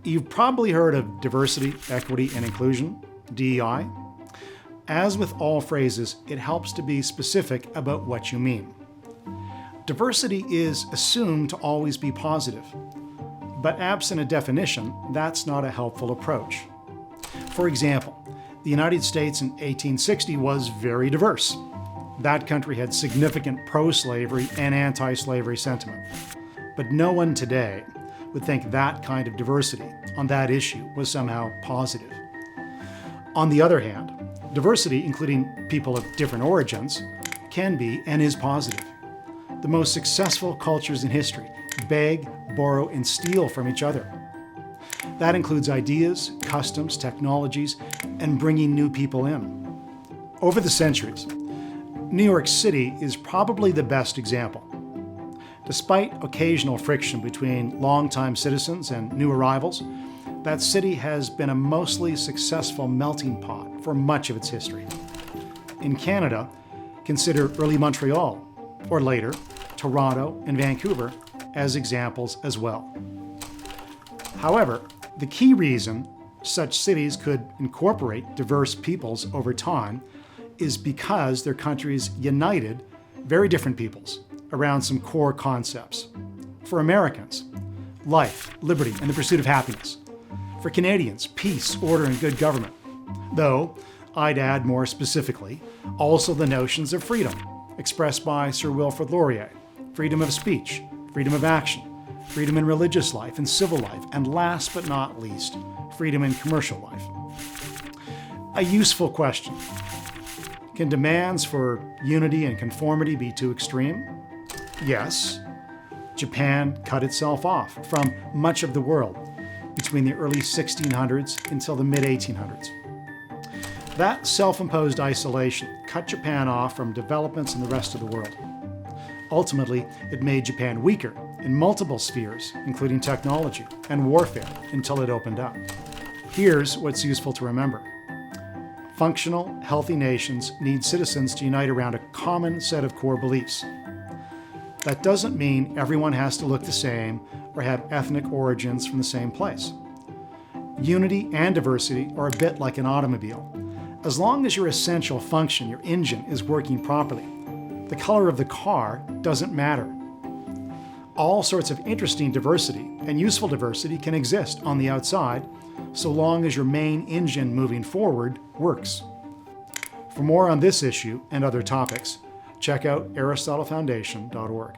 You've probably heard of diversity, equity, and inclusion, DEI. As with all phrases, it helps to be specific about what you mean. Diversity is assumed to always be positive, but absent a definition, that's not a helpful approach. For example, the United States in 1860 was very diverse. That country had significant pro-slavery and anti-slavery sentiment. But no one today would think that kind of diversity on that issue was somehow positive. On the other hand, diversity, including people of different origins, can be and is positive. The most successful cultures in history beg, borrow, and steal from each other. That includes ideas, customs, technologies, and bringing new people in. Over the centuries, New York City is probably the best example. Despite occasional friction between longtime citizens and new arrivals, that city has been a mostly successful melting pot for much of its history. In Canada, consider early Montreal, or later, Toronto and Vancouver as examples as well. However, the key reason such cities could incorporate diverse peoples over time is because their countries united very different peoples around some core concepts. For Americans, life, liberty, and the pursuit of happiness. For Canadians, peace, order, and good government. Though, I'd add more specifically, also the notions of freedom, expressed by Sir Wilfrid Laurier, freedom of speech, freedom of action, freedom in religious life and civil life, and last but not least, freedom in commercial life. A useful question. Can demands for unity and conformity be too extreme? Yes. Japan cut itself off from much of the world between the early 1600s until the mid-1800s. That self-imposed isolation cut Japan off from developments in the rest of the world. Ultimately, it made Japan weaker in multiple spheres, including technology and warfare, until it opened up. Here's what's useful to remember. Functional, healthy nations need citizens to unite around a common set of core beliefs. That doesn't mean everyone has to look the same or have ethnic origins from the same place. Unity and diversity are a bit like an automobile. As long as your essential function, your engine, is working properly, the color of the car doesn't matter. All sorts of interesting diversity and useful diversity can exist on the outside, so long as your main engine moving forward works. For more on this issue and other topics, check out AristotleFoundation.org.